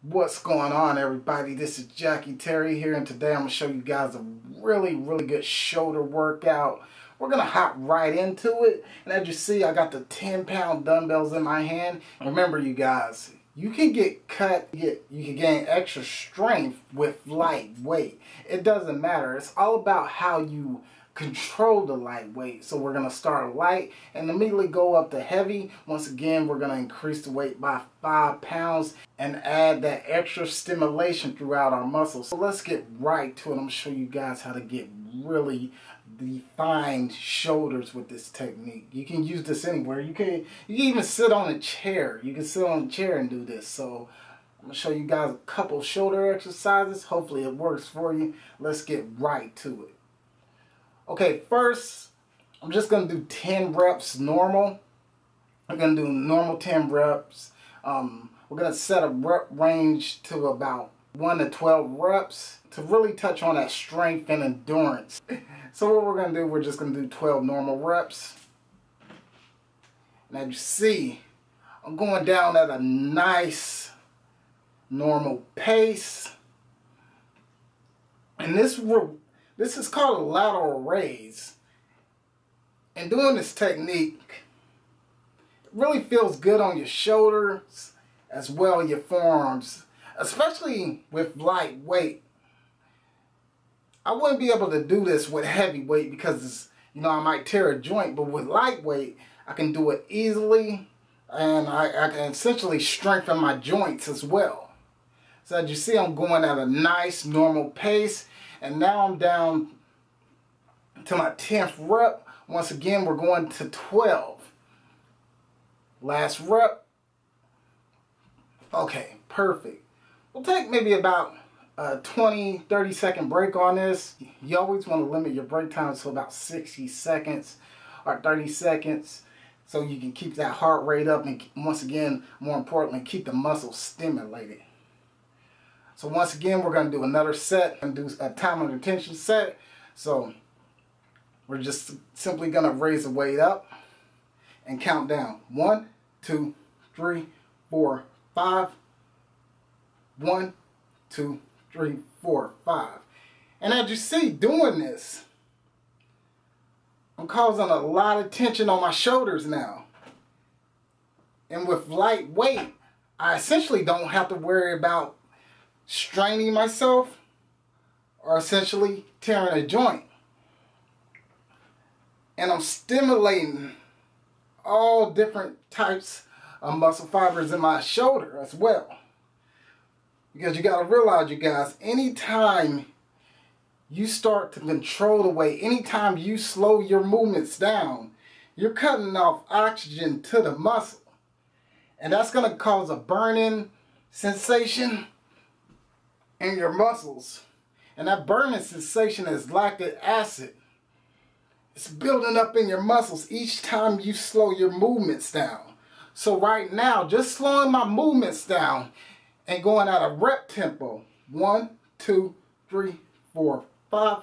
What's going on, everybody? This is Jackie Terry here, and today I'm going to show you guys a really good shoulder workout. We're going to hop right into it, and as you see, I got the 10-pound dumbbells in my hand. Remember, you guys, you can get cut, you can gain extra strength with light weight. It doesn't matter. It's all about how you control the light weight. So we're going to start light and immediately go up to heavy. Once again, we're going to increase the weight by 5 pounds and add that extra stimulation throughout our muscles. So let's get right to it. I'm going to show you guys how to get really defined shoulders with this technique. You can use this anywhere. You can even sit on a chair. You can sit on a chair and do this. So I'm going to show you guys a couple shoulder exercises. Hopefully it works for you. Let's get right to it. Okay, first, I'm just going to do 10 reps normal. I'm going to do normal 10 reps. We're going to set a rep range to about 1 to 12 reps to really touch on that strength and endurance. So what we're going to do, we're just going to do 12 normal reps. And as you see, I'm going down at a nice normal pace. And this is called a lateral raise. And doing this technique, it really feels good on your shoulders as well as your forearms, especially with light weight. I wouldn't be able to do this with heavy weight because I might tear a joint, but with light weight, I can do it easily and I can essentially strengthen my joints as well. So as you see, I'm going at a nice normal pace. And now I'm down to my 10th rep. Once again, we're going to 12. Last rep. Okay, perfect. We'll take maybe about a 20-30 second break on this. You always want to limit your break time to about 60 seconds or 30 seconds so you can keep that heart rate up and, once again, more importantly, keep the muscles stimulated. So once again, we're going to do another set and do a time under tension set. So we're just simply going to raise the weight up and count down. 1, 2, 3, 4, 5. 1, 2, 3, 4, 5. And as you see, doing this, I'm causing a lot of tension on my shoulders now. And with light weight, I essentially don't have to worry about straining myself or essentially tearing a joint. And I'm stimulating all different types of muscle fibers in my shoulder as well. Because you got to realize, you guys, anytime you start to control the weight, anytime you slow your movements down, you're cutting off oxygen to the muscle. And that's going to cause a burning sensation in your muscles. And that burning sensation is lactic acid. It's building up in your muscles each time you slow your movements down. So right now, just slowing my movements down and going at a rep tempo. 1, 2, 3, 4, 5.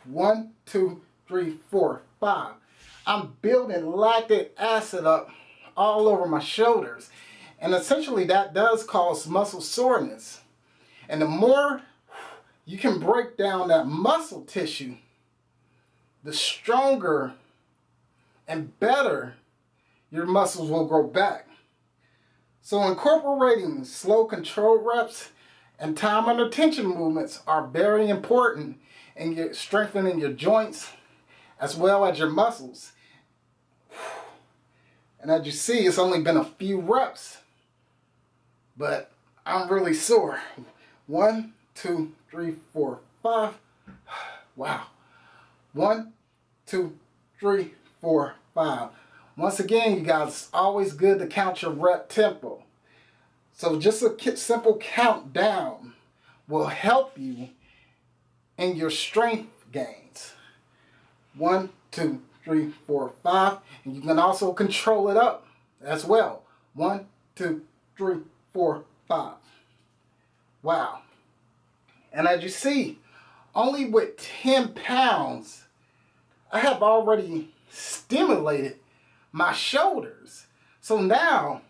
1, 2, 3, 4, 5. I'm building lactic acid up all over my shoulders. And essentially that does cause muscle soreness. And the more you can break down that muscle tissue, the stronger and better your muscles will grow back. So incorporating slow control reps and time under tension movements are very important in strengthening your joints as well as your muscles. And as you see, it's only been a few reps, but I'm really sore. 1, 2, 3, 4, 5. Wow. 1, 2, 3, 4, 5. Once again, you guys, it's always good to count your rep tempo. So just a simple countdown will help you in your strength gains. 1, 2, 3, 4, 5. And you can also control it up as well. 1, 2, 3, 4, 5. Wow. And as you see, only with 10 pounds, I have already stimulated my shoulders. So now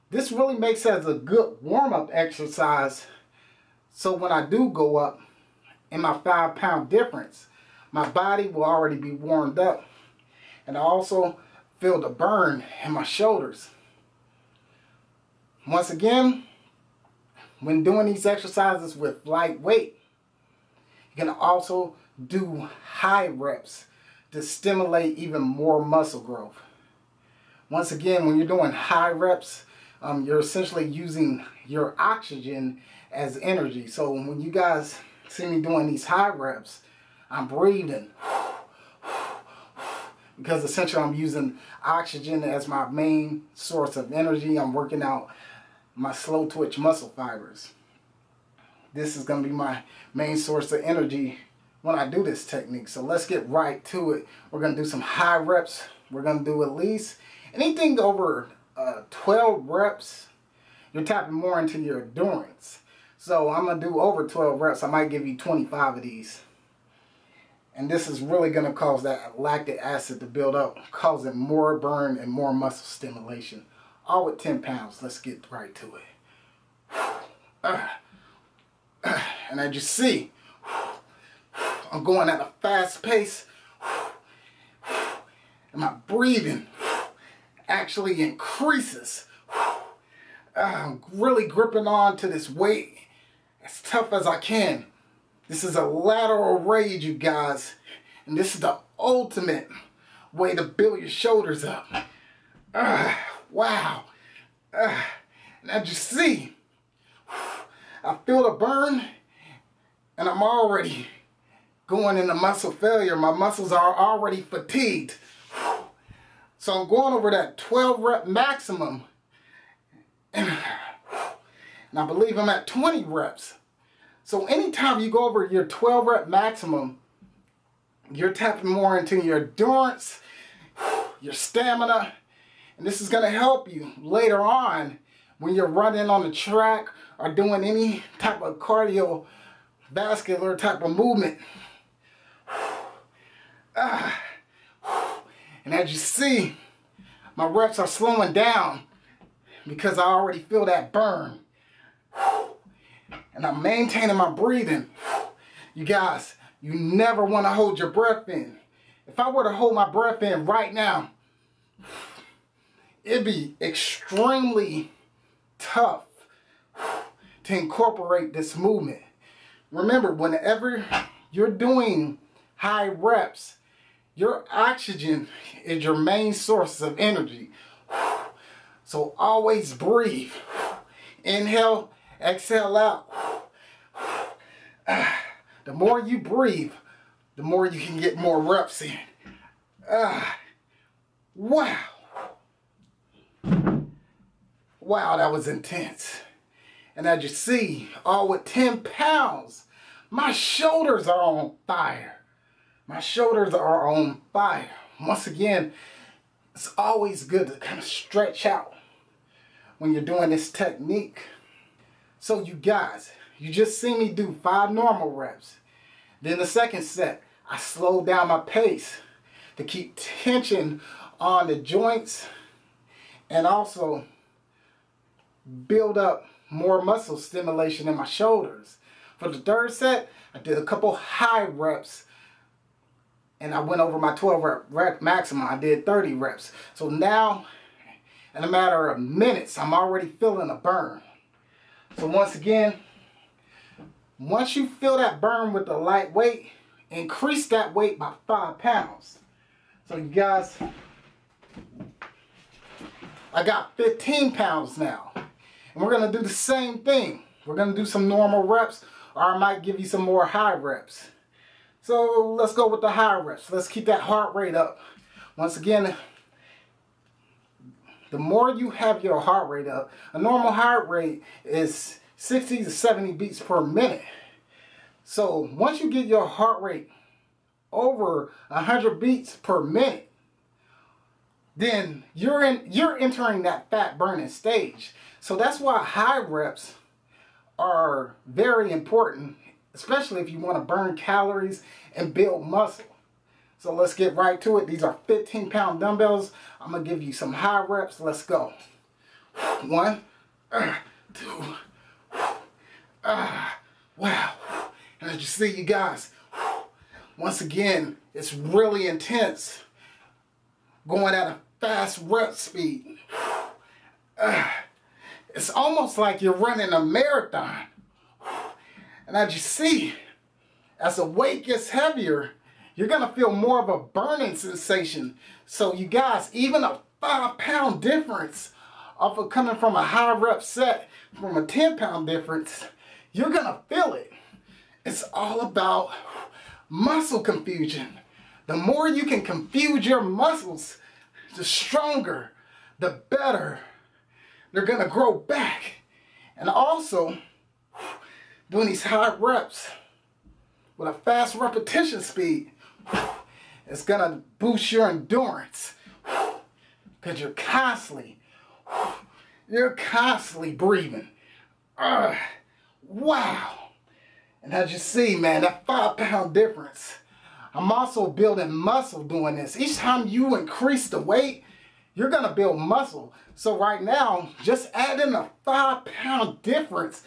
This really makes it as a good warm-up exercise. So when I do go up in my 5-pound difference, my body will already be warmed up. And I also feel the burn in my shoulders. Once again, when doing these exercises with light weight, you can also do high reps to stimulate even more muscle growth. Once again, when you're doing high reps, you're essentially using your oxygen as energy. So when you guys see me doing these high reps, I'm breathing because essentially I'm using oxygen as my main source of energy. I'm working out my slow twitch muscle fibers. This is going to be my main source of energy when I do this technique. So let's get right to it. We're going to do some high reps. We're going to do at least anything over 12 reps. You're tapping more into your endurance. So I'm going to do over 12 reps. I might give you 25 of these. And this is really going to cause that lactic acid to build up, causing more burn and more muscle stimulation. All with 10 pounds. Let's get right to it. And as you see, I'm going at a fast pace. And my breathing actually increases. I'm really gripping on to this weight as tough as I can. This is a lateral raise, you guys. And this is the ultimate way to build your shoulders up. Wow. And as you see, I feel the burn and I'm already going into muscle failure. My muscles are already fatigued. So I'm going over that 12 rep maximum. And I believe I'm at 20 reps. So anytime you go over your 12 rep maximum, you're tapping more into your endurance, your stamina, and this is going to help you later on when you're running on the track or doing any type of cardiovascular type of movement. And as you see, my reps are slowing down because I already feel that burn. And I'm maintaining my breathing. You guys, you never want to hold your breath in. If I were to hold my breath in right now, it'd be extremely tough to incorporate this movement. Remember, whenever you're doing high reps, your oxygen is your main source of energy. So always breathe. Inhale, exhale out. The more you breathe, the more you can get more reps in. Wow. Wow, that was intense. And as you see, all with 10 pounds, my shoulders are on fire. My shoulders are on fire. Once again, it's always good to kind of stretch out when you're doing this technique. So you guys, you just see me do 5 normal reps. Then the second set, I slow down my pace to keep tension on the joints and also build up more muscle stimulation in my shoulders. For the third set, I did a couple high reps and I went over my 12 rep maximum. I did 30 reps. So now, in a matter of minutes, I'm already feeling a burn. So once again, once you feel that burn with the light weight, increase that weight by 5 pounds. So you guys, I got 15 pounds now. And we're going to do the same thing. We're going to do some normal reps, or I might give you some more high reps. So let's go with the high reps. Let's keep that heart rate up. Once again, the more you have your heart rate up, a normal heart rate is 60 to 70 beats per minute. So once you get your heart rate over 100 beats per minute, then you're entering that fat burning stage. So that's why high reps are very important, especially if you want to burn calories and build muscle. So let's get right to it. These are 15-pound dumbbells. I'm going to give you some high reps. Let's go. 1, 2, wow. And as you see, you guys, once again, it's really intense. Going at a fast rep speed. It's almost like you're running a marathon. And as you see, as the weight gets heavier, you're gonna feel more of a burning sensation. So you guys, even a 5-pound difference off of coming from a high rep set from a 10-pound difference, you're gonna feel it. It's all about muscle confusion. The more you can confuse your muscles, the stronger, the better they're gonna grow back. And also, doing these high reps with a fast repetition speed, it's gonna boost your endurance because you're constantly breathing. Wow. And as you see, man, that 5-pound difference. I'm also building muscle doing this. Each time you increase the weight, you're gonna build muscle. So right now, just adding a 5-pound difference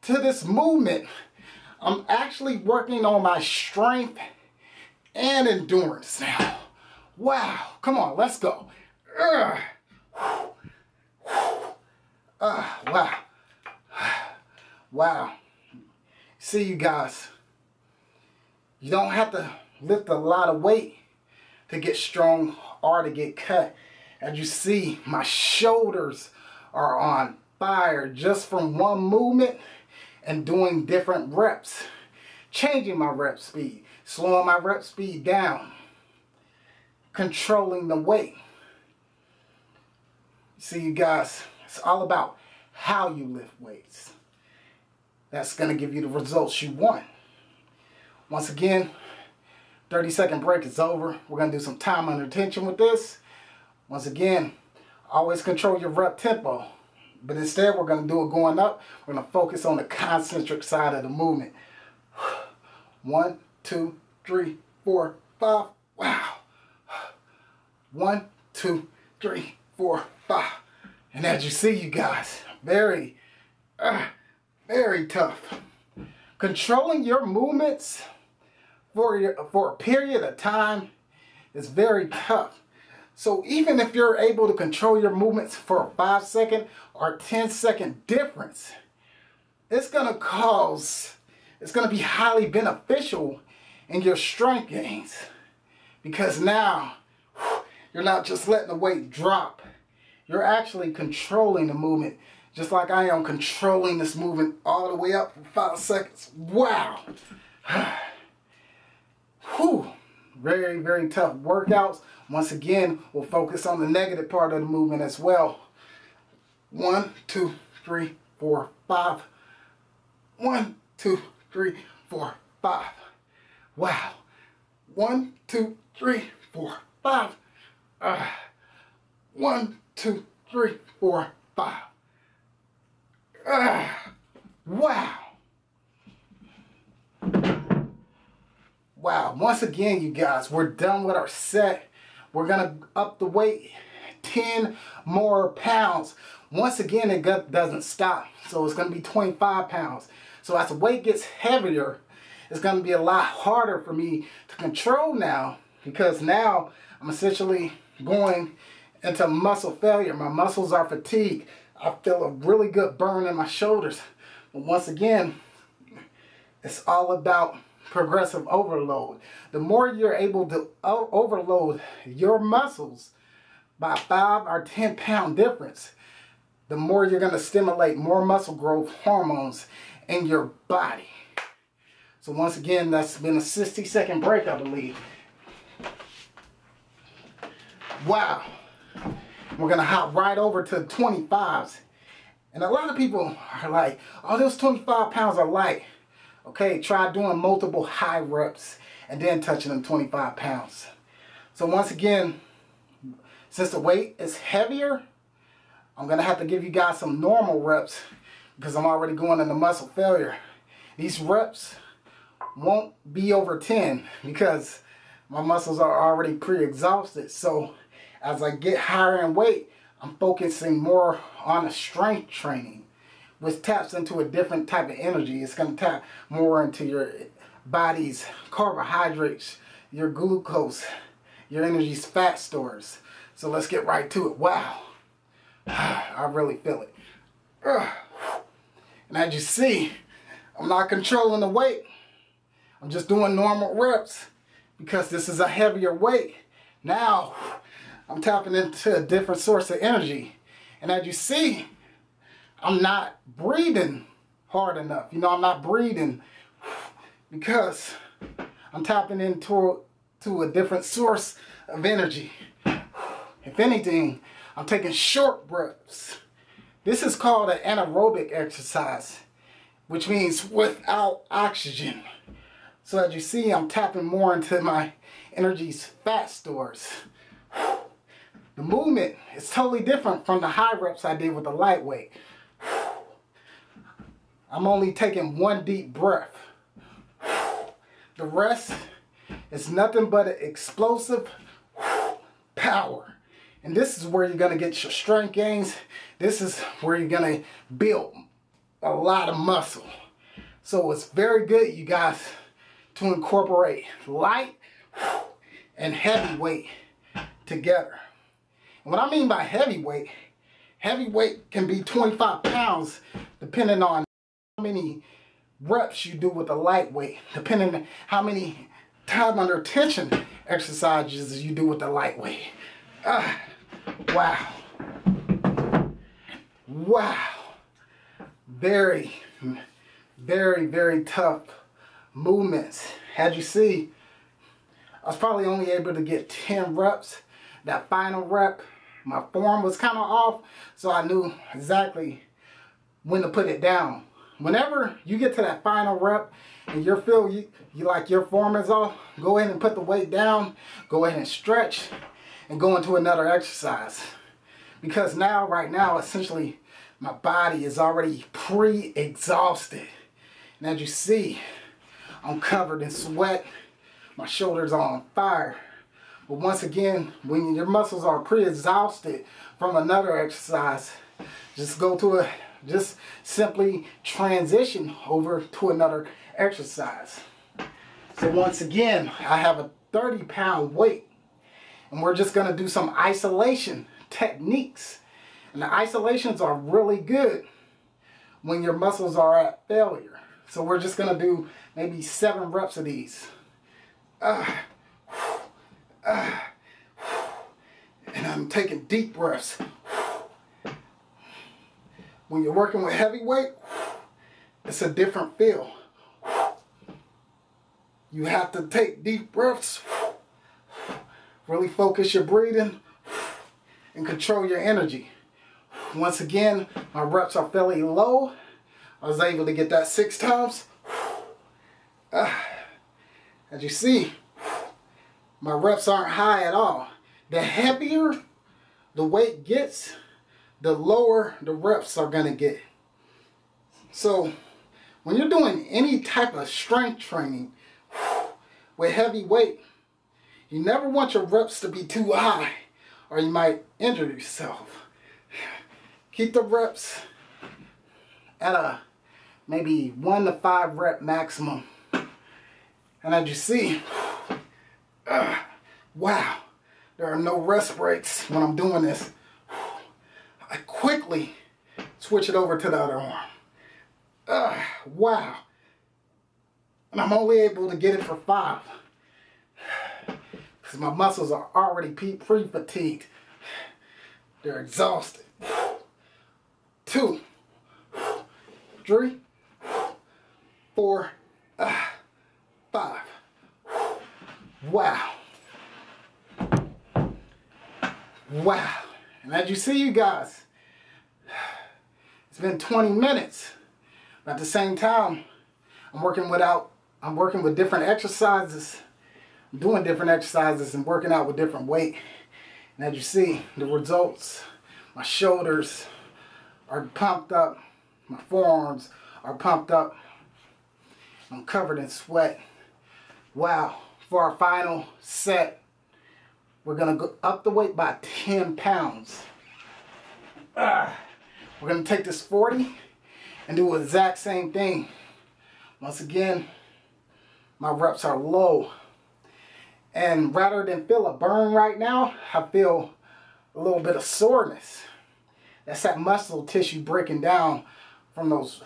to this movement, I'm actually working on my strength and endurance now. Wow, come on, let's go. Wow. Wow. See, you guys, you don't have to lift a lot of weight to get strong or to get cut. As you see, my shoulders are on fire just from one movement and doing different reps. Changing my rep speed, slowing my rep speed down, controlling the weight. See, you guys, it's all about how you lift weights. That's going to give you the results you want. Once again, 30-second break is over. We're going to do some time under tension with this. Once again, always control your rep tempo. But instead, we're going to do it going up. We're going to focus on the concentric side of the movement. 1, 2, 3, 4, 5. Wow. 1, 2, 3, 4, 5. And as you see, you guys, very tough. Controlling your movements for a period of time is very tough. So even if you're able to control your movements for a 5-second or 10-second difference, it's going to be highly beneficial in your strength gains. Because now, you're not just letting the weight drop. You're actually controlling the movement, just like I am controlling this movement all the way up for 5 seconds. Wow. Whew. Very, very tough workouts. Once again, we'll focus on the negative part of the movement as well. 1, 2, 3, 4, 5. 1, 2, 3, 4, 5. Wow. 1, 2, 3, 4, 5. 1, 2, 3, 4, 5. Wow. Wow. Once again, you guys, we're done with our set. We're going to up the weight 10 more pounds. Once again, it doesn't stop. So it's going to be 25 pounds. So as the weight gets heavier, it's going to be a lot harder for me to control now, because now I'm essentially going into muscle failure. My muscles are fatigued. I feel a really good burn in my shoulders. But once again, it's all about progressive overload. The more you're able to overload your muscles by 5 or 10 pound difference, the more you're going to stimulate more muscle growth hormones in your body. So once again, that's been a 60-second break, I believe. Wow. We're going to hop right over to 25s. And a lot of people are like, oh, those 25 pounds are light. Okay, try doing multiple high reps and then touching them 25 pounds. So once again, since the weight is heavier, I'm going to have to give you guys some normal reps because I'm already going into muscle failure. These reps won't be over 10 because my muscles are already pre-exhausted. So as I get higher in weight, I'm focusing more on a strength training, which taps into a different type of energy. It's going to tap more into your body's carbohydrates, your glucose, your energy's fat stores. So let's get right to it. Wow. I really feel it. And as you see, I'm not controlling the weight. I'm just doing normal reps because this is a heavier weight. Now, I'm tapping into a different source of energy. And as you see, I'm not breathing hard enough. You know, I'm not breathing because I'm tapping into a different source of energy. If anything, I'm taking short breaths. This is called an anaerobic exercise, which means without oxygen. So as you see, I'm tapping more into my energy's fat stores. The movement is totally different from the high reps I did with the lightweight. I'm only taking one deep breath. The rest is nothing but an explosive power. And this is where you're going to get your strength gains. This is where you're going to build a lot of muscle. So it's very good, you guys, to incorporate light and heavyweight together. And what I mean by heavyweight can be 25 pounds depending on how many reps you do with the lightweight, depending on how many time under tension exercises you do with the lightweight. Wow. Wow. Very, very, very tough movements. As you see, I was probably only able to get 10 reps. That final rep, my form was kind of off, so I knew exactly when to put it down. Whenever you get to that final rep and you feel you like your form is off, go ahead and put the weight down, go ahead and stretch, and go into another exercise. Because now, right now, essentially, my body is already pre-exhausted. And as you see, I'm covered in sweat. My shoulders are on fire. But once again, when your muscles are pre-exhausted from another exercise, just simply transition over to another exercise. So once again, I have a 30-pound weight. And we're just going to do some isolation techniques. And the isolations are really good when your muscles are at failure. So we're just going to do maybe 7 reps of these. And I'm taking deep breaths. When you're working with heavy weight, it's a different feel. You have to take deep breaths, really focus your breathing, and control your energy. Once again, my reps are fairly low. I was able to get that 6 times. As you see, my reps aren't high at all. The heavier the weight gets, the lower the reps are going to get. So when you're doing any type of strength training with heavy weight, you never want your reps to be too high or you might injure yourself. Keep the reps at a maybe 1 to 5 rep maximum. And as you see, wow, there are no rest breaks when I'm doing this. I quickly switch it over to the other arm. Wow. And I'm only able to get it for 5. Because my muscles are already pre-fatigued. They're exhausted. 2, 3, 4, 5. Wow. Wow. And as you see, you guys, it's been 20 minutes. But at the same time, I'm working with different exercises. I'm doing different exercises and working out with different weight. And as you see, the results, my shoulders are pumped up. My forearms are pumped up. I'm covered in sweat. Wow. For our final set, we're going to go up the weight by 10 pounds. We're going to take this 40 and do the exact same thing. Once again, my reps are low. And rather than feel a burn right now, I feel a little bit of soreness. That's that muscle tissue breaking down from those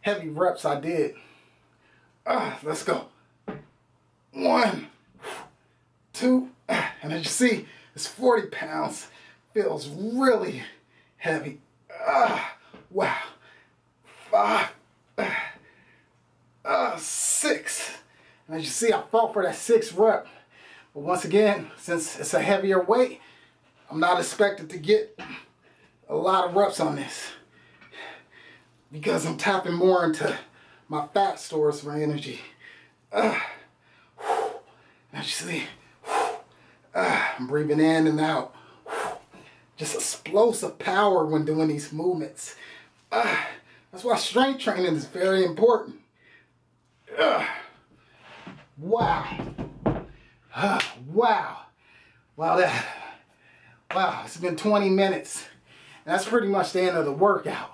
heavy reps I did. Let's go. 1, 2, and as you see, it's 40 pounds. Feels really heavy. Wow. 5, 6. And as you see, I fought for that 6th rep. But once again, since it's a heavier weight, I'm not expected to get a lot of reps on this because I'm tapping more into my fat stores for energy. As you see, I'm breathing in and out. Just explosive power when doing these movements. That's why strength training is very important. Wow. Wow, it's been 20 minutes. And that's pretty much the end of the workout.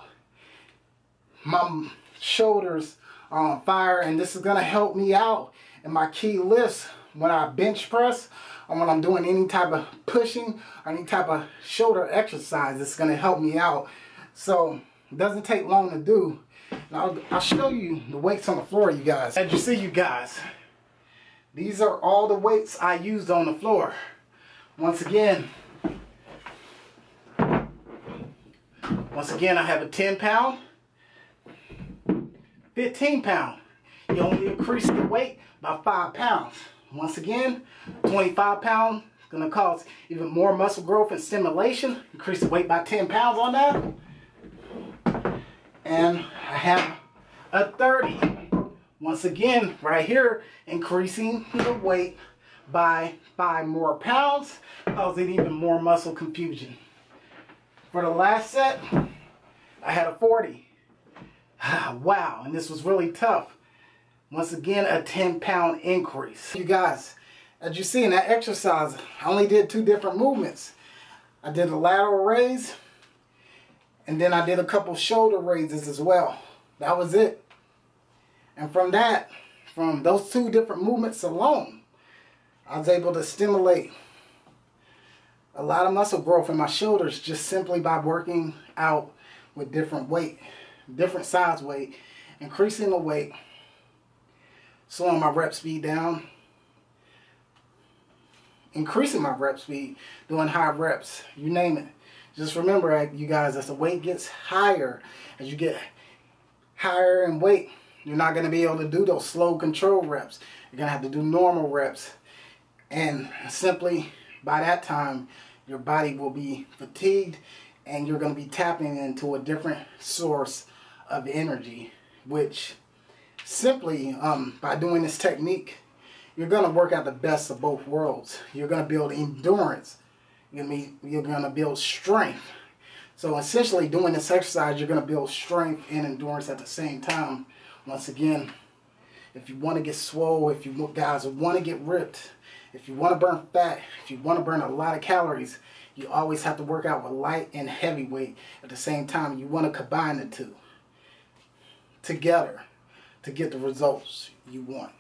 My shoulders are on fire, and this is gonna help me out in my key lifts when I bench press or when I'm doing any type of pushing or any type of shoulder exercise. It's gonna help me out. So it doesn't take long to do. Now I'll show you the weights on the floor, you guys. As you see, you guys, these are all the weights I used on the floor. Once again, I have a 10 pound, 15 pound. You only increase the weight by 5 pounds. Once again, 25 pound is going to cause even more muscle growth and stimulation. Increase the weight by 10 pounds on that. And I have a 30. Once again, right here, increasing the weight by 5 more pounds, causing even more muscle confusion. For the last set, I had a 40. Wow, and this was really tough. Once again, a 10 pound increase. You guys, as you see in that exercise, I only did 2 different movements. I did a lateral raise, and then I did a couple shoulder raises as well. That was it. And from those 2 different movements alone, I was able to stimulate a lot of muscle growth in my shoulders just simply by working out with different weight, different size weight, increasing the weight, slowing my rep speed down, increasing my rep speed, doing high reps, you name it. Just remember, you guys, as the weight gets higher, as you get higher in weight, you're not going to be able to do those slow control reps. You're going to have to do normal reps. And simply by that time, your body will be fatigued and you're going to be tapping into a different source of energy, which simply by doing this technique, you're going to work out the best of both worlds. You're going to build endurance. You're going to build strength. So essentially doing this exercise, you're going to build strength and endurance at the same time. Once again, if you want to get swole, if you guys want to get ripped, if you want to burn fat, if you want to burn a lot of calories, you always have to work out with light and heavy weight at the same time. You want to combine the 2 together to get the results you want.